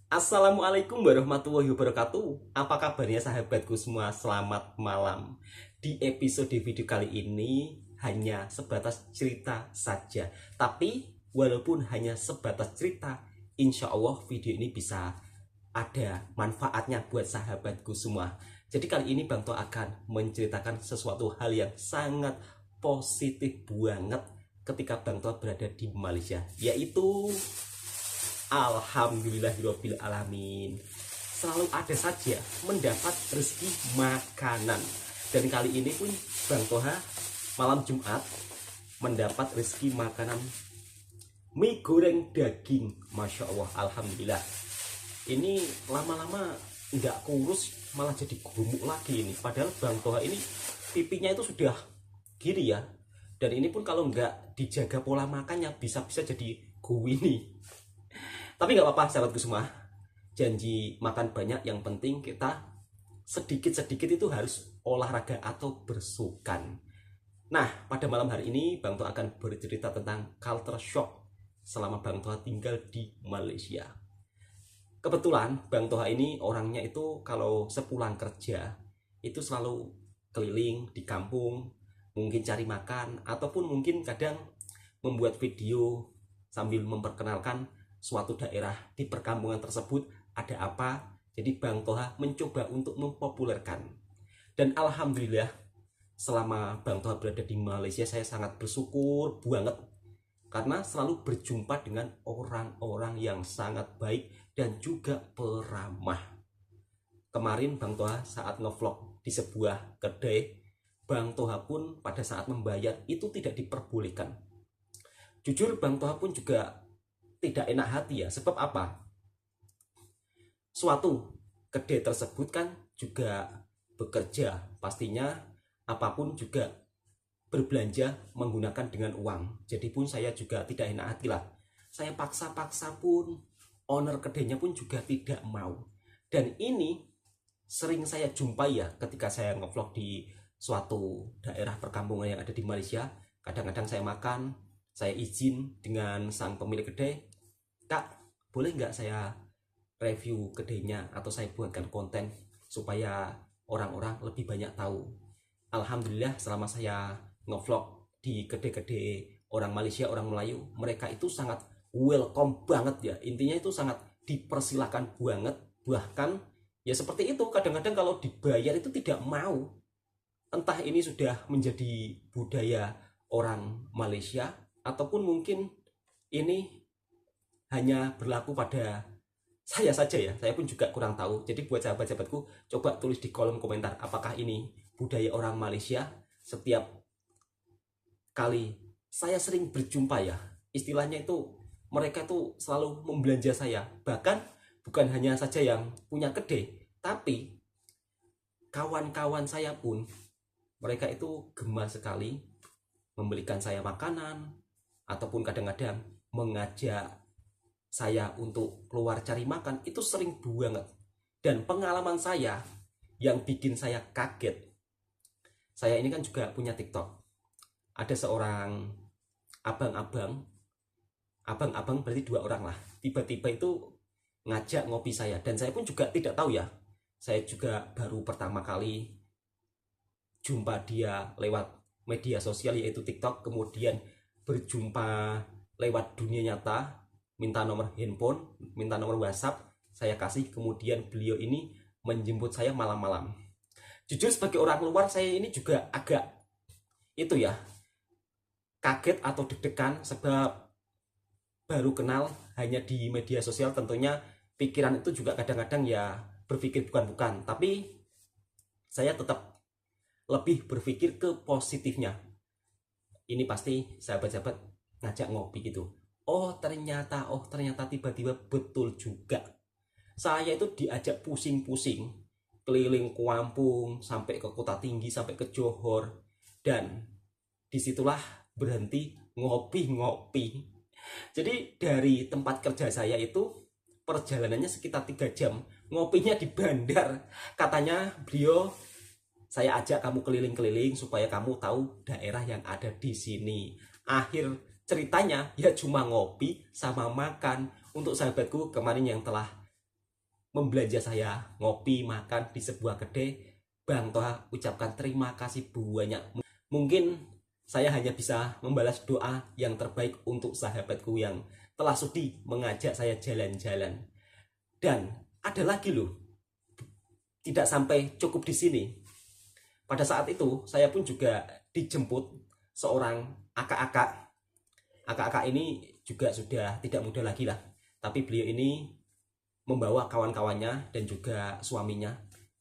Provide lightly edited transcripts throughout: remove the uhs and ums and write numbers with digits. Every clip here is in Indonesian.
Assalamualaikum warahmatullahi wabarakatuh. Apa kabarnya sahabatku semua? Selamat malam. Di episode video kali ini hanya sebatas cerita saja. Tapi walaupun hanya sebatas cerita, insya Allah video ini bisa ada manfaatnya buat sahabatku semua. Jadi kali ini Bang To akan menceritakan sesuatu hal yang sangat positif banget ketika Bang To berada di Malaysia, yaitu alhamdulillahirabbil alamin. Selalu ada saja mendapat rezeki makanan. Dan kali ini pun Bang Toha malam Jumat mendapat rezeki makanan mie goreng daging. Masya Allah, alhamdulillah. Ini lama-lama nggak kurus, malah jadi gemuk lagi ini. Padahal Bang Toha ini pipinya itu sudah gini ya. Dan ini pun kalau nggak dijaga pola makannya bisa-bisa jadi guwini. Tapi nggak apa-apa sahabatku semua. Janji makan banyak, yang penting kita sedikit-sedikit itu harus olahraga atau bersukan. Nah, pada malam hari ini Bang Toha akan bercerita tentang culture shock selama Bang Toha tinggal di Malaysia. Kebetulan Bang Toha ini orangnya itu kalau sepulang kerja itu selalu keliling di kampung, mungkin cari makan, ataupun mungkin kadang membuat video sambil memperkenalkan suatu daerah di perkampungan tersebut ada apa. Jadi Bang Toha mencoba untuk mempopulerkan. Dan alhamdulillah selama Bang Toha berada di Malaysia saya sangat bersyukur banget karena selalu berjumpa dengan orang-orang yang sangat baik dan juga peramah. Kemarin Bang Toha saat ngevlog di sebuah kedai, Bang Toha pun pada saat membayar itu tidak diperbolehkan. Jujur Bang Toha pun juga tidak enak hati ya, sebab apa? Suatu kedai tersebut kan juga bekerja, pastinya apapun juga berbelanja menggunakan dengan uang. Jadi pun saya juga tidak enak hati lah. Saya paksa-paksa pun owner kedainya pun juga tidak mau. Dan ini sering saya jumpai ya ketika saya ngevlog di suatu daerah perkampungan yang ada di Malaysia. Kadang-kadang saya makan, saya izin dengan sang pemilik kedai, Kak, boleh nggak saya review kedainya atau saya buatkan konten supaya orang-orang lebih banyak tahu. Alhamdulillah selama saya ngevlog di kedai-kedai orang Malaysia, orang Melayu, mereka itu sangat welcome banget ya. Intinya itu sangat dipersilakan banget. Bahkan ya seperti itu, kadang-kadang kalau dibayar itu tidak mau. Entah ini sudah menjadi budaya orang Malaysia ataupun mungkin ini hanya berlaku pada saya saja ya. Saya pun juga kurang tahu. Jadi buat sahabat-sahabatku, coba tulis di kolom komentar apakah ini budaya orang Malaysia. Setiap kali saya sering berjumpa ya, istilahnya itu mereka tuh selalu membelanja saya. Bahkan bukan hanya saja yang punya kedai, tapi kawan-kawan saya pun mereka itu gemar sekali membelikan saya makanan ataupun kadang-kadang mengajak saya untuk keluar cari makan. Itu sering banget. Dan pengalaman saya yang bikin saya kaget, saya ini kan juga punya TikTok. Ada seorang abang-abang, abang-abang berarti dua orang lah, tiba-tiba itu ngajak ngopi saya. Dan saya pun juga tidak tahu ya, saya juga baru pertama kali jumpa dia lewat media sosial yaitu TikTok, kemudian berjumpa lewat dunia nyata, minta nomor handphone, minta nomor WhatsApp, saya kasih, kemudian beliau ini menjemput saya malam-malam. Jujur sebagai orang luar saya ini juga agak itu ya, kaget atau deg-degan sebab baru kenal hanya di media sosial. Tentunya pikiran itu juga kadang-kadang ya berpikir bukan-bukan, tapi saya tetap lebih berpikir ke positifnya. Ini pasti sahabat-sahabat ngajak ngopi gitu. Oh ternyata tiba-tiba betul juga. Saya itu diajak pusing-pusing, keliling kampung, sampai ke Kota Tinggi, sampai ke Johor. Dan disitulah berhenti ngopi-ngopi. Jadi dari tempat kerja saya itu perjalanannya sekitar 3 jam. Ngopinya di bandar. Katanya beliau, saya ajak kamu keliling-keliling supaya kamu tahu daerah yang ada di sini. Akhir ceritanya ya cuma ngopi sama makan. Untuk sahabatku kemarin yang telah membelanja saya ngopi makan di sebuah kedai, Bang Toha ucapkan terima kasih banyak. Mungkin saya hanya bisa membalas doa yang terbaik untuk sahabatku yang telah sudi mengajak saya jalan-jalan. Dan ada lagi loh, tidak sampai cukup di sini. Pada saat itu saya pun juga dijemput seorang akak-akak. Akak-akak ini juga sudah tidak muda lagi lah, tapi beliau ini membawa kawan-kawannya dan juga suaminya.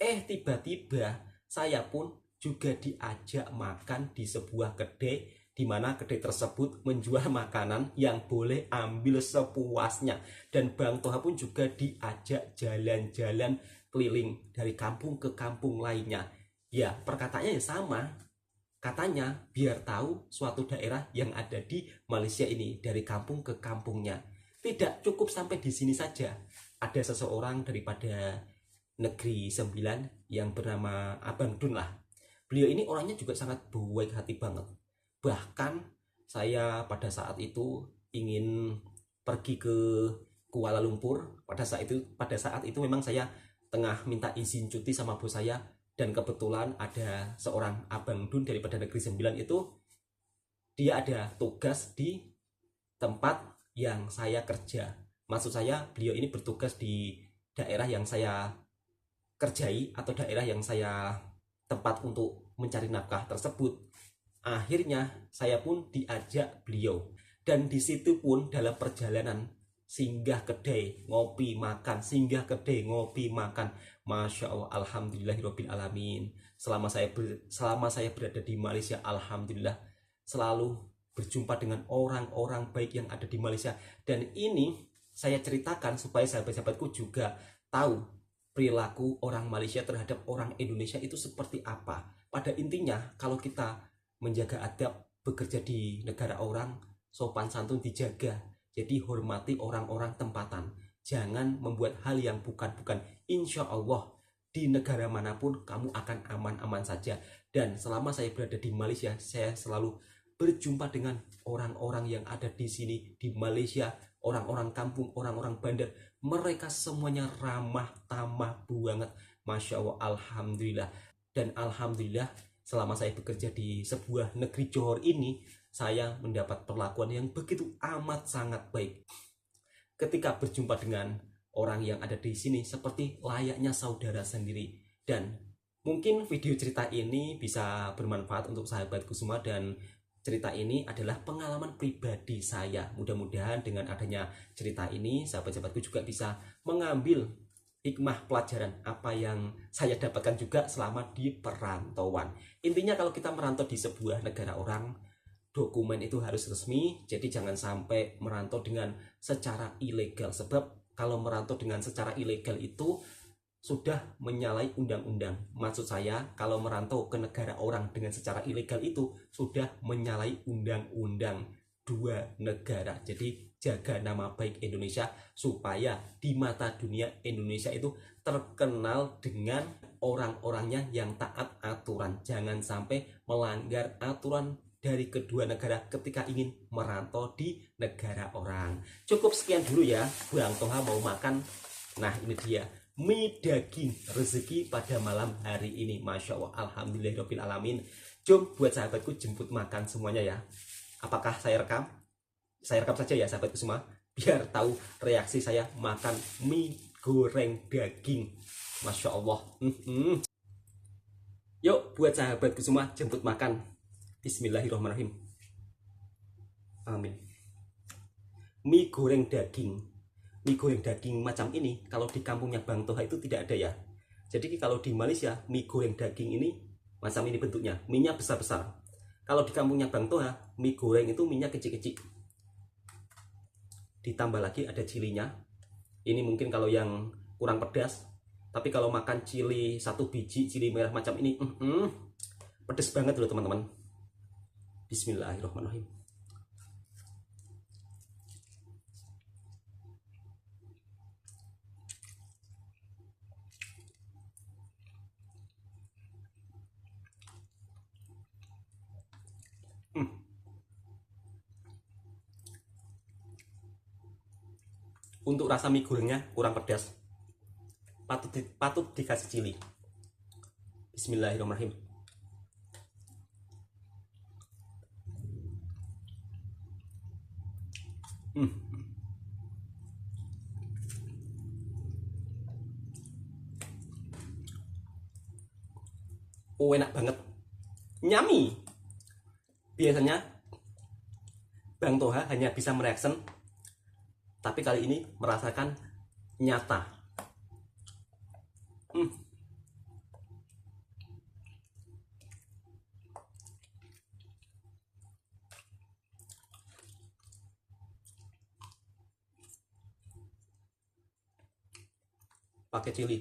Tiba-tiba saya pun juga diajak makan di sebuah kedai, di mana kedai tersebut menjual makanan yang boleh ambil sepuasnya. Dan Bang Toha pun juga diajak jalan-jalan keliling dari kampung ke kampung lainnya. Ya, perkataannya ya sama. Katanya biar tahu suatu daerah yang ada di Malaysia ini dari kampung ke kampungnya. Tidak cukup sampai di sini saja. Ada seseorang daripada Negeri Sembilan yang bernama Abang Dun lah. Beliau ini orangnya juga sangat baik hati banget. Bahkan saya pada saat itu ingin pergi ke Kuala Lumpur. Pada saat itu memang saya tengah minta izin cuti sama bos saya, dan kebetulan ada seorang Abang Dun daripada Negeri Sembilan itu, dia ada tugas di tempat yang saya kerja. Maksud saya beliau ini bertugas di daerah yang saya kerjai atau daerah yang saya tempat untuk mencari nafkah tersebut. Akhirnya saya pun diajak beliau, dan di situ pun dalam perjalanan singgah kedai ngopi makan, singgah kedai ngopi makan. Masya Allah, alhamdulillahirabbil alamin. Selama saya berada di Malaysia, alhamdulillah selalu berjumpa dengan orang-orang baik yang ada di Malaysia. Dan ini saya ceritakan supaya sahabat-sahabatku juga tahu perilaku orang Malaysia terhadap orang Indonesia itu seperti apa. Pada intinya, kalau kita menjaga adab, bekerja di negara orang, sopan santun dijaga. Jadi hormati orang-orang tempatan. Jangan membuat hal yang bukan-bukan. Insya Allah di negara manapun kamu akan aman-aman saja. Dan selama saya berada di Malaysia, saya selalu berjumpa dengan orang-orang yang ada di sini di Malaysia, orang-orang kampung, orang-orang bandar. Mereka semuanya ramah tamah banget. Masya Allah, alhamdulillah. Dan alhamdulillah selama saya bekerja di sebuah negeri Johor ini, saya mendapat perlakuan yang begitu amat sangat baik. Ketika berjumpa dengan orang yang ada di sini seperti layaknya saudara sendiri. Dan mungkin video cerita ini bisa bermanfaat untuk sahabatku semua, dan cerita ini adalah pengalaman pribadi saya. Mudah-mudahan dengan adanya cerita ini sahabat-sahabatku juga bisa mengambil hikmah pelajaran apa yang saya dapatkan juga selama di perantauan. Intinya kalau kita merantau di sebuah negara orang, dokumen itu harus resmi. Jadi jangan sampai merantau dengan secara ilegal, sebab kalau merantau dengan secara ilegal itu sudah menyalahi undang-undang. Maksud saya, kalau merantau ke negara orang dengan secara ilegal itu sudah menyalahi undang-undang dua negara. Jadi jaga nama baik Indonesia supaya di mata dunia Indonesia itu terkenal dengan orang-orangnya yang taat aturan. Jangan sampai melanggar aturan dari kedua negara ketika ingin merantau di negara orang. Cukup sekian dulu ya, Bang Toha mau makan. Nah ini dia mie daging rezeki pada malam hari ini. Masya Allah, alhamdulillahirabbil alamin. Jom buat sahabatku jemput makan semuanya ya. Apakah saya rekam? Saya rekam saja ya sahabatku semua, biar tahu reaksi saya makan mie goreng daging. Masya Allah. Yuk buat sahabatku semua jemput makan. Bismillahirrahmanirrahim. Amin. Mie goreng daging. Mie goreng daging macam ini kalau di kampungnya Bang Toha itu tidak ada ya. Jadi kalau di Malaysia mie goreng daging ini macam ini bentuknya, mie-nya besar-besar. Kalau di kampungnya Bang Toha, mie goreng itu mie-nya kecil-kecil. Ditambah lagi ada cilinya. Ini mungkin kalau yang kurang pedas, tapi kalau makan cili satu biji, cili merah macam ini, pedas banget loh teman-teman. Bismillahirrahmanirrahim. Untuk rasa mie gorengnya kurang pedas, patut dikasih cili. Bismillahirrahmanirrahim. Oh, enak banget, nyami. Biasanya Bang Toha hanya bisa mereaction, tapi kali ini merasakan nyata. Pakai cili.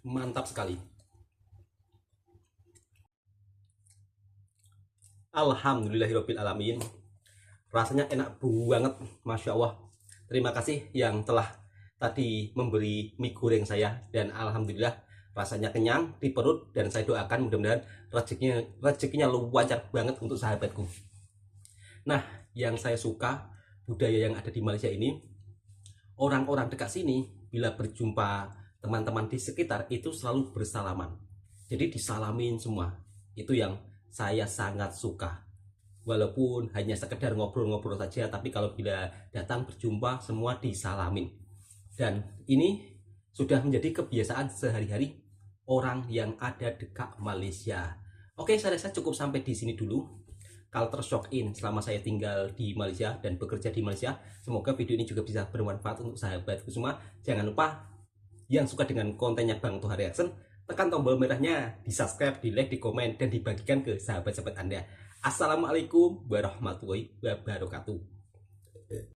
Mantap sekali. Alhamdulillahirabbil alamin. Rasanya enak banget, Masya Allah. Terima kasih yang telah tadi memberi mie goreng saya, dan alhamdulillah rasanya kenyang di perut, dan saya doakan mudah-mudahan rezekinya lancar banget untuk sahabatku. Nah, yang saya suka budaya yang ada di Malaysia ini, orang-orang dekat sini bila berjumpa teman-teman di sekitar itu selalu bersalaman. Jadi disalamin semua. Itu yang saya sangat suka. Walaupun hanya sekedar ngobrol-ngobrol saja, tapi kalau bila datang berjumpa semua disalamin. Dan ini sudah menjadi kebiasaan sehari-hari orang yang ada dekat Malaysia. Oke, saya rasa cukup sampai di sini dulu. Culture shock in selama saya tinggal di Malaysia dan bekerja di Malaysia. Semoga video ini juga bisa bermanfaat untuk sahabatku semua. Jangan lupa yang suka dengan kontennya Bang Toha Reaction, tekan tombol merahnya, di subscribe, di like, di komen, dan dibagikan ke sahabat-sahabat Anda. Assalamualaikum warahmatullahi wabarakatuh.